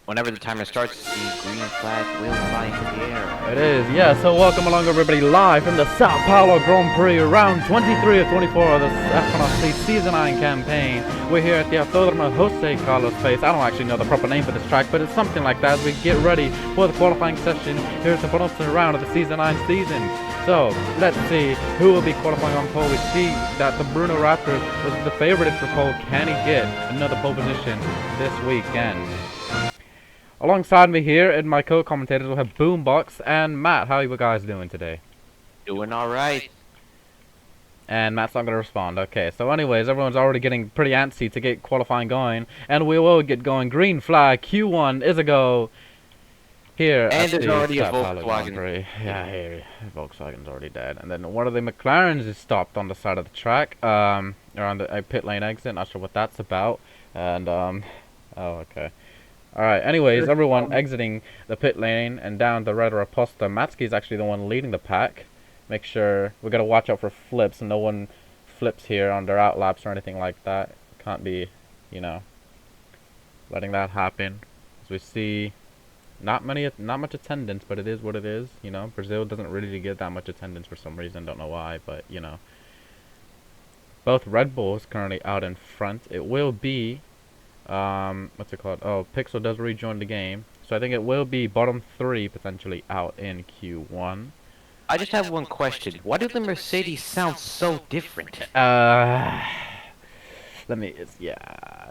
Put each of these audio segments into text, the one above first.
Whenever the timer starts, the green flag will fly into the air. It is, yeah, so welcome along everybody live from the Sao Paulo Grand Prix, round 23 of 24 of the F1RC Season 9 campaign. We're here at the Autódromo Jose Carlos Pace. I don't actually know the proper name for this track, but it's something like that as we get ready for the qualifying session. Here's the penultimate round of the Season 9 season. So, let's see who will be qualifying on pole. We see that the Bruno Raptor was the favorite for pole. Can he get another pole position this weekend? Alongside me here and my co-commentators will have Boombox and Matt. How are you guys doing today? Doing alright. And Matt's not going to respond. Okay, so anyways, everyone's already getting pretty antsy to get qualifying going. And we will get going. Green flag, Q1 is a go. Here And at there's the already a Sao Paulo Grand Volkswagen. Prix. Yeah, here, Volkswagen's already dead. And then one of the McLarens is stopped on the side of the track. Around the pit lane exit. Not sure what that's about. And, oh, okay. Alright, anyways, everyone exiting the pit lane and down the Red Raposta. Matsky's actually the one leading the pack. Make sure, we gotta watch out for flips. No one flips here on their outlaps or anything like that. Can't be, you know, letting that happen. As we see, not much attendance, but it is what it is. You know, Brazil doesn't really get that much attendance for some reason. Don't know why, but, you know. Both Red Bulls currently out in front. It will be... what's it called? Oh, Pixel does rejoin the game. So I think it will be bottom 3 potentially out in Q1. I just have one question. Why do the Mercedes sound so different? Yeah.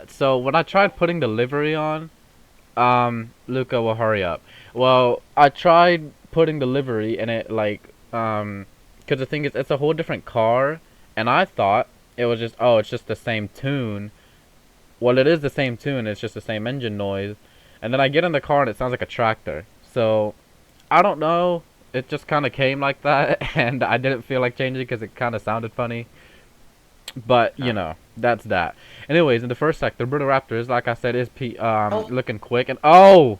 So when I tried putting the livery on, Luca will hurry up. Well, I tried putting the livery and it like, cause the thing is, it's a whole different car, and I thought it was just, oh, it's just the same tune. Well, it is the same tune, it's just the same engine noise. And then I get in the car and it sounds like a tractor. So, I don't know. It just kind of came like that. And I didn't feel like changing because it kind of sounded funny. But, you know, that's that. Anyways, in the first sector, Bruno Raptors, like I said, is looking quick. And, oh!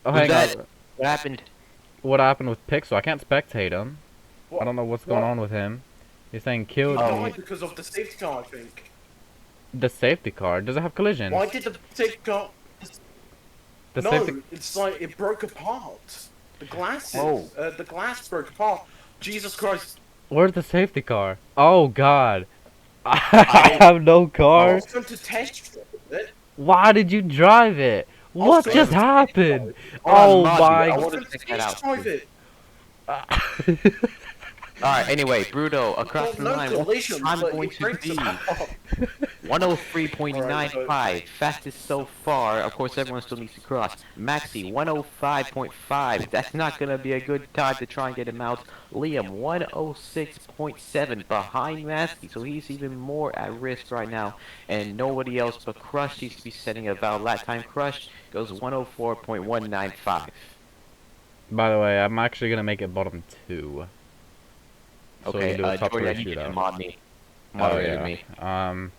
Hang on. What happened? What happened with Pixel? I can't spectate him. I don't know what's going on with him. He's saying killed me. Because of the safety car, I think. The safety car? Does it have collision? Why did the safety car... No, it's like it broke apart. The glasses, the glass broke apart. Jesus Christ. Where's the safety car? Oh God. I have no car. I was going to test it. Why did you drive it? What just happened? Oh my. I was going to test drive it. Alright, anyway, Bruno, across the line, I'm going to be 103.95, fastest so far. Of course, everyone still needs to cross. Maxi, 105.5, that's not going to be a good time to try and get him out. Liam, 106.7, behind Maxi, so he's even more at risk right now. And nobody else but Crush needs to be setting a valid lap time. Crush goes 104.195. By the way, I'm actually going to make it bottom 2. So okay, Jordan, you need to mod me. Moderate me. Hang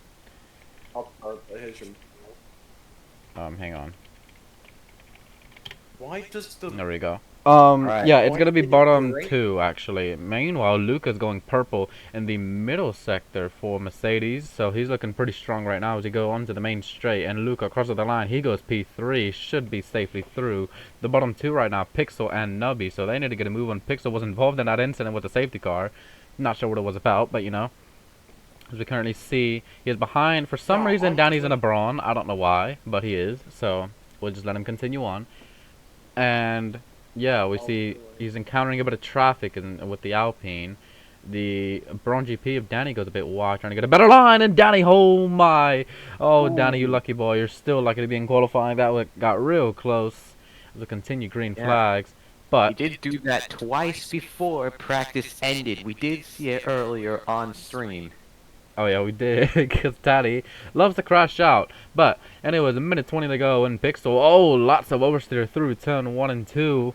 on. Why does the... There we go. Right. Yeah, it's gonna be bottom 2, actually. Meanwhile, Luca's going purple in the middle sector for Mercedes, so he's looking pretty strong right now as he goes onto the main straight, and Luca crosses the line. He goes P3, should be safely through. The bottom 2 right now, Pixel and Nubby, so they need to get a move on. Pixel was involved in that incident with the safety car. Not sure what it was about, but you know. As we currently see, he is behind. For some reason, Danny's in a brawn. I don't know why, but he is, so we'll just let him continue on. And... yeah, we see he's encountering a bit of traffic with the Alpine. The Braun GP of Danny goes a bit wide, trying to get a better line, and Danny, oh my! Oh, Danny, you lucky boy, you're still lucky to be in qualifying. That got real close. As we continue green flags. But we did do that twice before practice ended. We did see it earlier on stream. Oh yeah, we did, because Daddy loves to crash out. But, anyways, a minute 20 to go in Pixel. Oh, lots of oversteer through turn 1 and 2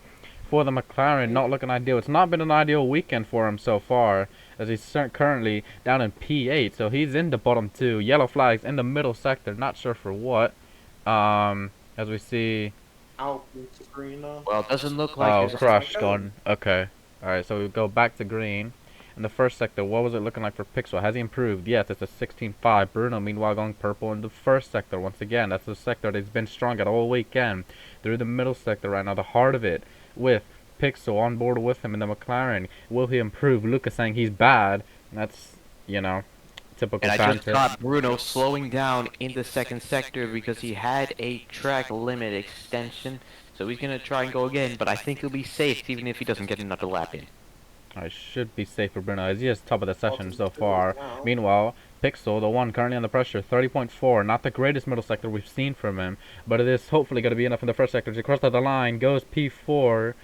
for the McLaren. Not looking ideal. It's not been an ideal weekend for him so far, as he's currently down in P8. So he's in the bottom 2. Yellow flags in the middle sector. Not sure for what. As we see... Well, it doesn't look like... oh, crash gone. Okay. Alright, so we go back to green. in the first sector. What was it looking like for Pixel? Has he improved? Yes, it's a 16.5. Bruno, meanwhile, going purple in the first sector. Once again, that's the sector that he's been strong at all weekend. Through the middle sector right now, the heart of it, with Pixel on board with him in the McLaren. Will he improve? Lucas saying he's bad. That's, you know, typical And I just banter. caught Bruno slowing down in the second sector because he had a track limit extension. So he's going to try and go again, but I think he'll be safe even if he doesn't get another lap in. I should be safe for Bruno as he is top of the session so far. Meanwhile, Pixel, the one currently under pressure, 30.4. Not the greatest middle sector we've seen from him, but it is hopefully going to be enough in the first sector to cross the line. Goes P4.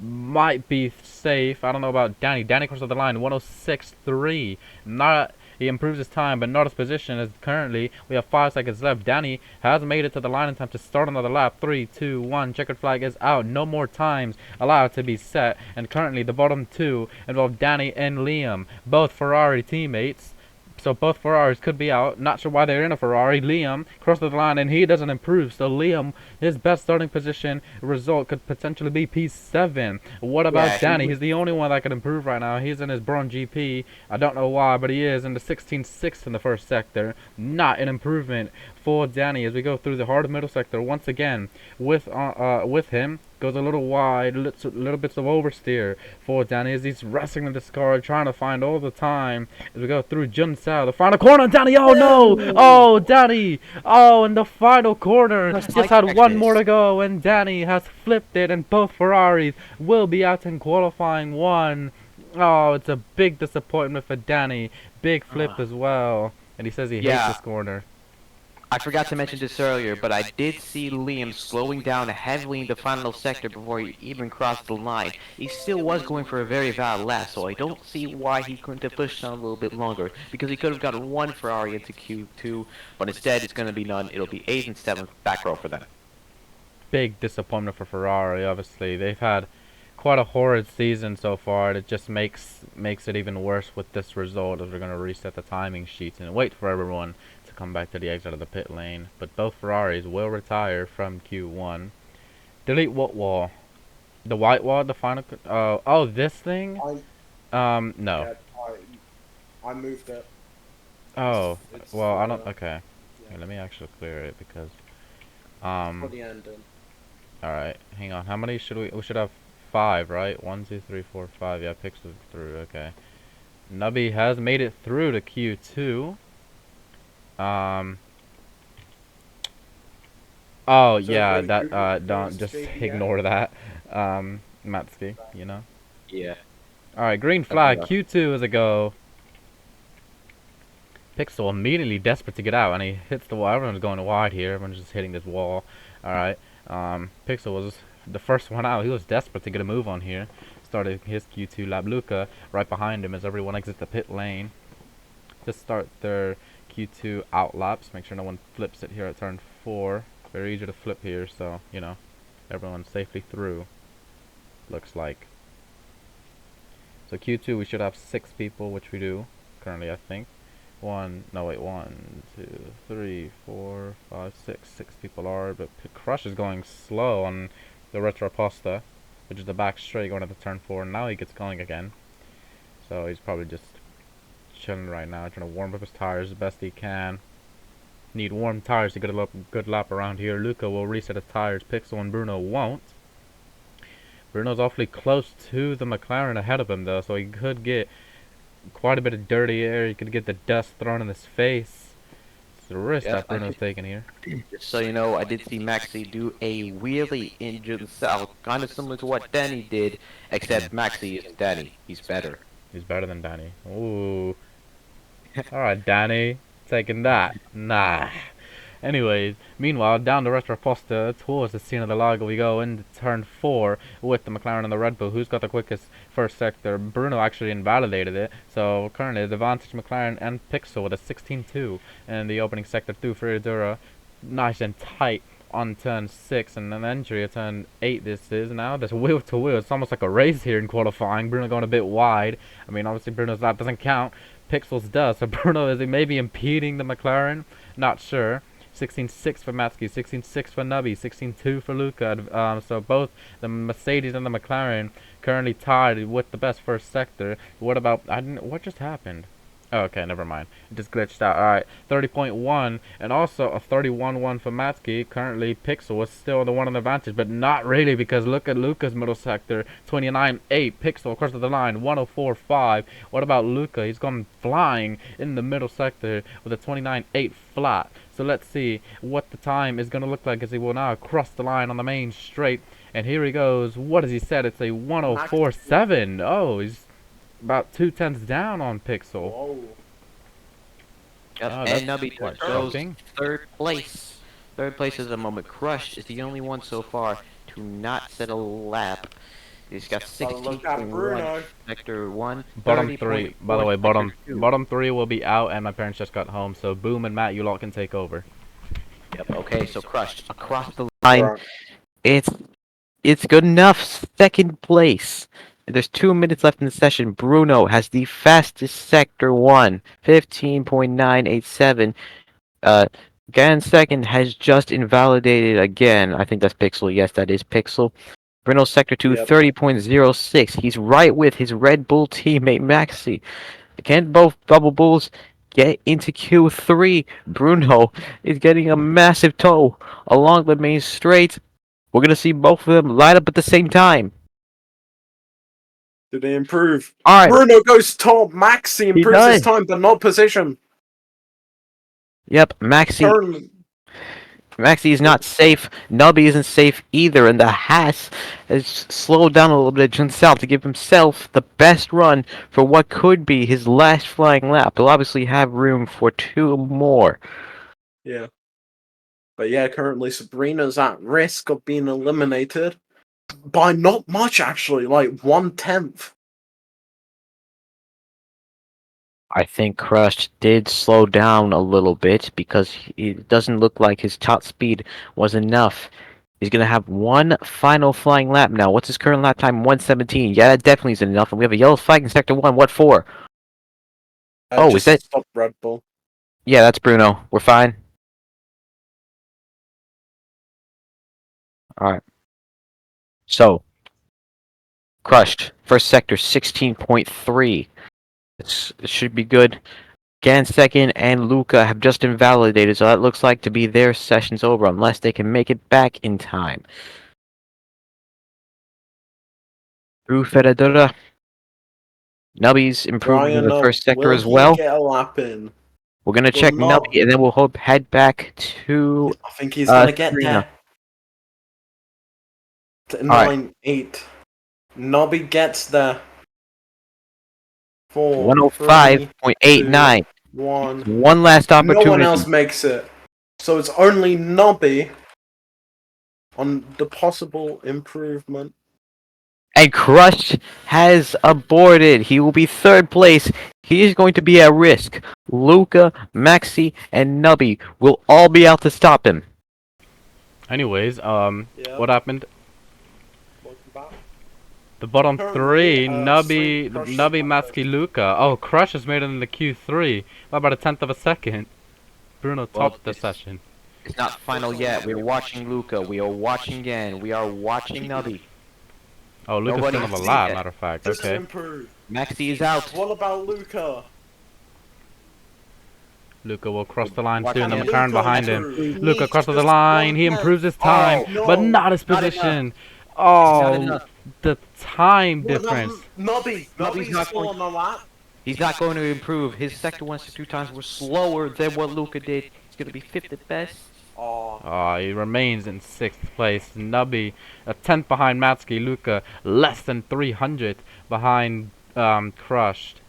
Might be safe. I don't know about Danny. Danny crosses the line, 106.3. Not, he improves his time, but not his position. As currently we have 5 seconds left. Danny has made it to the line in time to start another lap. 3, 2, 1. Checkered flag is out. No more times allowed to be set. And currently the bottom two involve Danny and Liam, both Ferrari teammates. So both Ferraris could be out. Not sure why they're in a Ferrari. Liam crosses the line and he doesn't improve. So Liam, his best starting position result could potentially be P7. What about Danny? He's the only one that could improve right now. He's in his bronze GP. I don't know why, but he is in the 16.6 in the first sector. Not an improvement for Danny as we go through the hard middle sector once again. With him goes a little wide, little bits of oversteer for Danny as he's wrestling in this car, trying to find all the time as we go through Jun Sao, the final corner. Danny, oh no! Oh, Danny! Oh, in the final corner, just had one more to go, and Danny has flipped it, and both Ferraris will be out in qualifying one. Oh, it's a big disappointment for Danny. Big flip as well, and he says he hates this corner. I forgot to mention this earlier, but I did see Liam slowing down heavily in the final sector before he even crossed the line. He still was going for a very valid lap, so I don't see why he couldn't have pushed on a little bit longer, because he could have gotten one Ferrari into Q2, but instead it's going to be none. It'll be 8th and 7th back row for them. Big disappointment for Ferrari, obviously. They've had quite a horrid season so far. It just makes it even worse with this result as we're going to reset the timing sheets and wait for everyone to come back to the exit of the pit lane. But both Ferraris will retire from Q1. Delete what wall? The white wall, the final... oh, this thing? No. Yeah, I moved it. Oh, it's well, I don't... Okay. Yeah. Here, let me actually clear it because... For the ending. Alright, hang on. How many should we... We should have 5, right? 1, 2, 3, 4, 5. Yeah, Pixel through. Okay. Nubby has made it through to Q2. Oh, so yeah, that, don't, just ignore that. Matsky, you know? Yeah. Alright, green flag. Q2 is a go. Pixel immediately desperate to get out, and he hits the wall. Everyone's going wide here. Everyone's just hitting this wall. Alright. Pixel was the first one out. He was desperate to get a move on here. Started his Q2 lap. Luca right behind him as everyone exits the pit lane. Just start their Q2 out laps. Make sure no one flips it here at turn 4. Very easy to flip here, so, you know, everyone's safely through. Looks like. So Q2 we should have 6 people, which we do currently, I think. 1, 2, 3, 4, 5, 6. 6 people are, but Crush is going slow on the Retro Pasta, which is the back straight going to the turn 4. Now he gets going again. So he's probably just chilling right now, trying to warm up his tires as best he can. Need warm tires to get a good lap around here. Luca will reset his tires. Pixel and Bruno won't. Bruno's awfully close to the McLaren ahead of him, though, so he could get quite a bit of dirty air. He could get the dust thrown in his face. It's the risk that Bruno's taking here. Just so you know, I did see Maxi do a wheelie in Jun Sao, kind of similar to what Danny did, except Maxi is Danny. He's better. He's better than Danny. Ooh. Alright, Danny. Taking that. Nah. Anyways, meanwhile, down the Retro Posta towards the scene of the log we go into turn 4 with the McLaren and the Red Bull. Who's got the quickest first sector? Bruno actually invalidated it. So currently, the Vantage McLaren and Pixel with a 16.2 in the opening sector through Friadura. Nice and tight on turn 6 and an entry at turn 8 this is now. There's wheel to wheel. It's almost like a race here in qualifying. Bruno going a bit wide. I mean, obviously Bruno's lap doesn't count. Pixels does. So Bruno is maybe impeding the McLaren. Not sure. 16.6 for Matsky, 16.6 for Nubby, 16.2 for Luca. So both the Mercedes and the McLaren currently tied with the best first sector. What about, what just happened? Oh, okay, never mind. It just glitched out. Alright, 30.1, and also a 31.1 for Matsky. Currently, Pixel is still the one on the advantage, but not really, because look at Luca's middle sector. 29.8, Pixel across the line, 104.5. What about Luca? He's gone flying in the middle sector with a 29.8 flat. So let's see what the time is going to look like as he will now cross the line on the main straight. And here he goes. What has he said? It's a 104.7. Oh, he's about 2/10 down on Pixel. Whoa. Yep, Oh, and that's Nubby what, goes shocking? third place. Third place is a moment. Crush is the only one so far to not set a lap. He's got But look at 16.1 Bruno. sector 1, Bottom three, by the way, 30.4 sector 2. bottom three will be out, and my parents just got home, so Boom and Matt, you lot can take over. Yep, okay, so Crush across the line. Right. It's good enough. Second place. There's 2 minutes left in the session. Bruno has the fastest sector 1, 15.987. Gan second has just invalidated again. I think that's Pixel. Yes, that is Pixel. Bruno sector 2, Yep. 30.06. He's right with his Red Bull teammate Maxi. Can both Bubble Bulls get into Q3? Bruno is getting a massive tow along the main straight. We're going to see both of them line up at the same time. Did he improve? All right. Bruno goes top. Maxi improves his does. time, but not position. Yep, Maxi Turn. is not safe. Nubby isn't safe either, and the Haas has slowed down a little bit himself to give himself the best run for what could be his last flying lap. He'll obviously have room for 2 more. Yeah. But yeah, currently Sabrina's at risk of being eliminated by not much, actually, like 1/10. I think Crush did slow down a little bit because it doesn't look like his top speed was enough. He's going to have one final flying lap now. What's his current lap time? 1:17. Yeah, that definitely isn't enough. And we have a yellow flag in Sector 1. What for? Oh, is Just that... stop Red Bull. Yeah, that's Bruno. We're fine. Alright. So, Crushed. First sector, 16.3. It should be good. Gan second and Luca have just invalidated, so that looks like to be their session's over unless they can make it back in time. Through Ferradura. Nubby's improved in Ryan the up. first sector Will as he well. get a lap in? We're gonna Will check not. Nubby and then we'll head back to I think he's gonna get Serena. there. Alright. 9-8. Nobby gets there. 4, 3, 2, 105.89. 1. One last No one else opportunity. makes it. So it's only Nobby on the possible improvement. And Crush has aborted. He will be third place. He is going to be at risk. Luca, Maxi, and Nubby will all be out to stop him. Anyways, Yeah. what happened? Welcome back. The bottom Currently, three, Nubby, Crush Nubby, is Matsky, Luca. Oh, Crush has made it in the Q3 by about 1/10 of a second. Bruno topped the session. It's not final yet. We are watching Luca. We are watching Gan. We are watching Nubby. Oh, Luca's Nobody still on the has lap, seen it. matter of fact. Just Okay. improve. Maxi is out. What about Luca? Luca will cross the line Watch soon. The him. McLaren Luca behind him. improve. He Luca needs crosses the just line. He 1/10. improves his time, Oh, but no. not his Not position. Not Oh, enough. the time What about difference. Nobby? Nubby's Nobby's not still going- on the lap. He's not going to improve. His sector 1, sector 2 times were slower than what Luca did. He's going to be 5th at best. Oh. He remains in 6th place. Nubby, a 10th behind Matsky. Luca, less than 300 behind Crushed.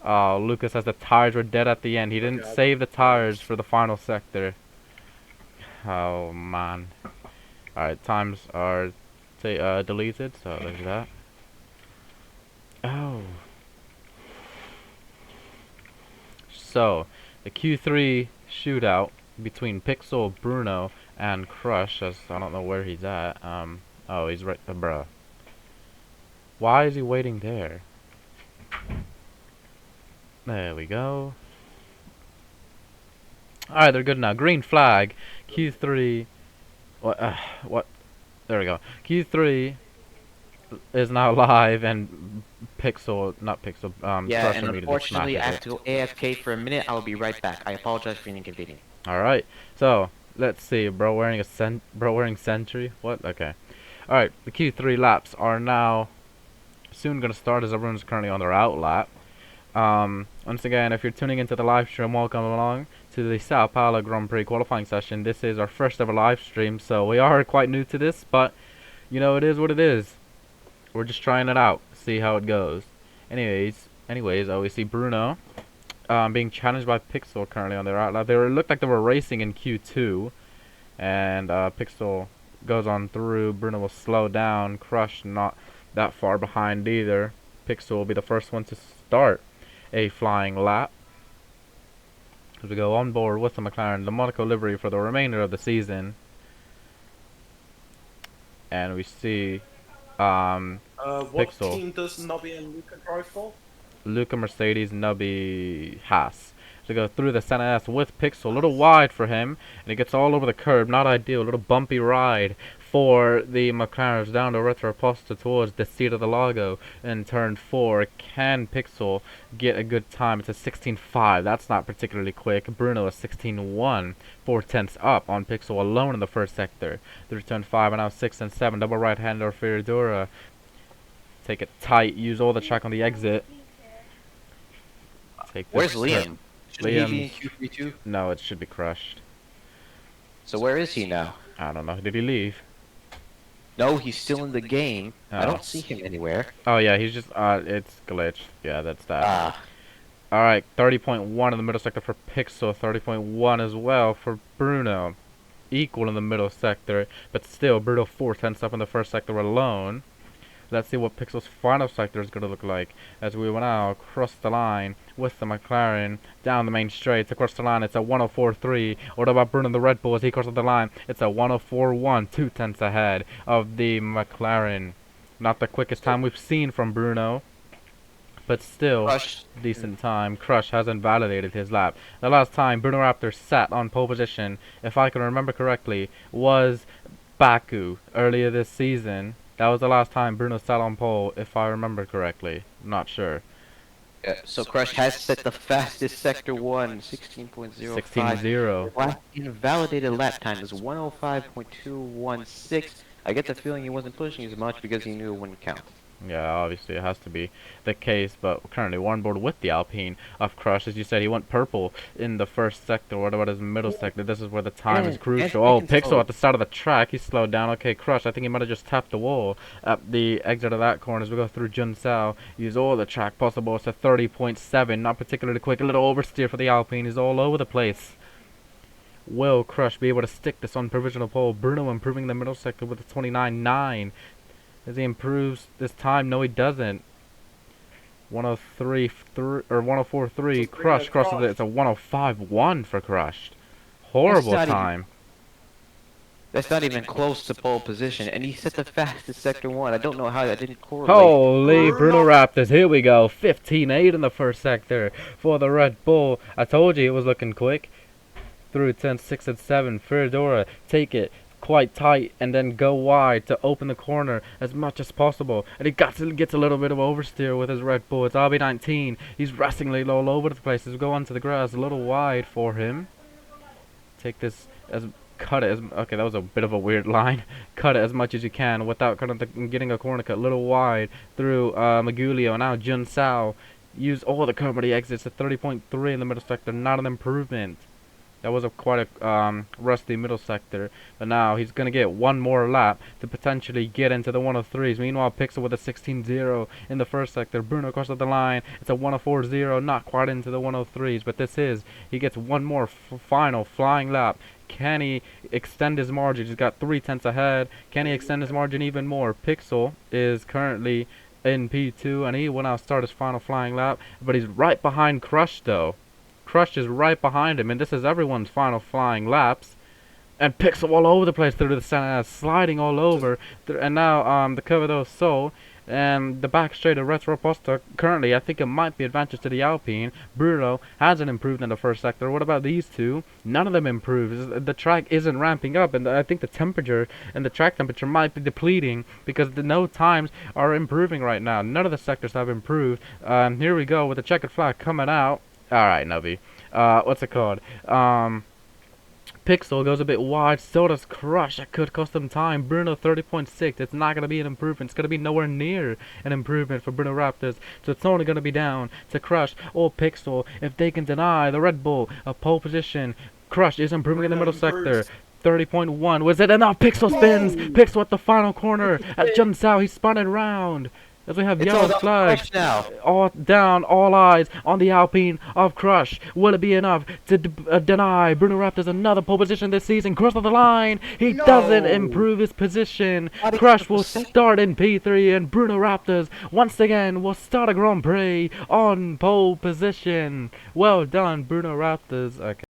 Luca says the tires were dead at the end. He didn't save the tires for the final sector. Oh, man. Alright, times are deleted, so there's that. Oh. So, the Q3 shootout between Pixel, Bruno, and Crush, as I don't know where he's at. Oh, he's right, bruh. Why is he waiting there? There we go. Alright, they're good now. Green flag. Q3. What? What? There we go. Q3 is now live, and Pixel, not Pixel, Yeah, Crush and immediately unfortunately, I smashes have to go AFK for a minute. I'll be right back. I apologize for the inconvenience. it. Alright, so, let's see. Bro wearing Sentry? What? Okay. Alright, the Q3 laps are now soon going to start, as everyone's currently on their out lap. Once again, if you're tuning into the live stream, welcome along to the Sao Paulo Grand Prix qualifying session. This is our first ever live stream, so we are quite new to this, but you know, it is what it is. We're just trying it out, see how it goes. Anyways, we see Bruno being challenged by Pixel currently on their out lap. They looked like they were racing in Q2, and Pixel goes on through. Bruno will slow down. Crush not that far behind either. Pixel will be the first one to start a flying lap as we go on board with the McLaren, the Monaco livery for the remainder of the season. And we see What Pixel. team does Nobby and Luca drive for? Luca, Mercedes, Nubby, Haas. To go through the Senna S with Pixel, a little wide for him, and he gets all over the curb. Not ideal, a little bumpy ride for the McLarens down to Retroposta towards the seat of the Lago in turn 4. Can Pixel get a good time? It's a 16.5. That's not particularly quick. Bruno is 16.1, 4/10 up on Pixel alone in the first sector. Through turn 5 and now 6 and 7. Double right-hander for Fioradura. Take it tight. Use all the track on the exit. Take this. Where's Liam? Shouldn't he be in Q3 too? No, it should be crushed. So where is he now? I don't know. Did he leave? No, he's still in the game. I Oh. don't see him anywhere. Oh yeah, he's just it's glitched. Yeah, that's that. Ah, Alright, 30.1 in the middle sector for Pixel, 30.1 as well for Bruno. Equal in the middle sector, but still Bruno 4/10 up in the first sector alone. Let's see what Pixel's final sector is going to look like as we will now cross the line with the McLaren down the main straight. Across the line, it's a 104.3. What about Bruno the Red Bull as he crosses the line? It's a 104.1, 2/10 ahead of the McLaren. Not the quickest time we've seen from Bruno, but still Crush. decent time. Crush hasn't validated his lap. The last time Bruno Raptor sat on pole position, if I can remember correctly, was Baku earlier this season. That was the last time Bruno sat on pole, if I remember correctly. Not sure. So Crush has set the fastest sector 1, 16.05. 16-0. Last invalidated lap time is 105.216. I get the feeling he wasn't pushing as much because he knew it wouldn't count. Yeah, obviously it has to be the case, but currently we're on board with the Alpine of Crush. As you said, he went purple in the first sector. What about his middle sector? This is where the time is crucial. Oh, Pixel at the start of the track. He slowed down. Okay, Crush. I think he might have just tapped the wall at the exit of that corner as we go through Junsao. Use all the track possible. It's a 30.7. Not particularly quick. A little oversteer for the Alpine. He's all over the place. Will Crush be able to stick this on provisional pole? Bruno improving the middle sector with a 29.9. As he improves this time, no he doesn't. 104.3. Crush crosses it. It's a 105.1 for Crush. Horrible time. That's not even close to pole position, and he set the fastest sector 1. I don't know how that didn't correlate. Holy Bruno Raptors, here we go. 15.8 in the first sector for the Red Bull. I told you it was looking quick. Through 10, 6, and 7. Fioradura, take it quite tight and then go wide to open the corner as much as possible, and he gets a little bit of oversteer with his Red Bull. It's RB19. He's wrestling all over the place as we go onto the grass. A little wide for him. Take this as cut it as okay. That was a bit of a weird line. Cut it as much as you can without getting a corner cut. A little wide through Magulio. Now Junsao use all the curb exits at 30.3 in the middle sector. Not an improvement. That was quite a rusty middle sector, but now he's going to get one more lap to potentially get into the 103s. Meanwhile, Pixel with a 16.0 in the first sector. Bruno crosses the line. It's a 104.0, not quite into the 103s, but he gets one more final flying lap. Can he extend his margin? He's got 3/10 ahead. Can he extend his margin even more? Pixel is currently in P2, and he will now start his final flying lap, but he's right behind Crush, though. Crush is right behind him, and this is everyone's final flying laps. And Pixel all over the place through the center, sliding all over. And now the Curvado Soul And the back straight of Retro Posta, currently, I think it might be advantage to the Alpine. Bruno hasn't improved in the first sector. What about these two? None of them improves. The track isn't ramping up, and I think the temperature and the track temperature might be depleting because no times are improving right now. None of the sectors have improved. Here we go with the checkered flag coming out. Alright, Nubby. What's it called? Pixel goes a bit wide, so does Crush. That could cost them time. Bruno 30.6. It's not going to be an improvement. It's going to be nowhere near an improvement for Bruno Raptors. So it's only going to be down to Crush or Pixel if they can deny the Red Bull a pole position. Crush is improving in the middle sector. 30.1. Was it enough? Pixel spins. Pixel at the final corner. At Jun Sao, he's spun it round. As we have yellow flags, all down, all eyes on the Alpine of Crush. Will it be enough to deny Bruno Raptors another pole position this season? Cross the line. He doesn't improve his position. Crush will start in P3, and Bruno Raptors once again will start a Grand Prix on pole position. Well done, Bruno Raptors. Okay.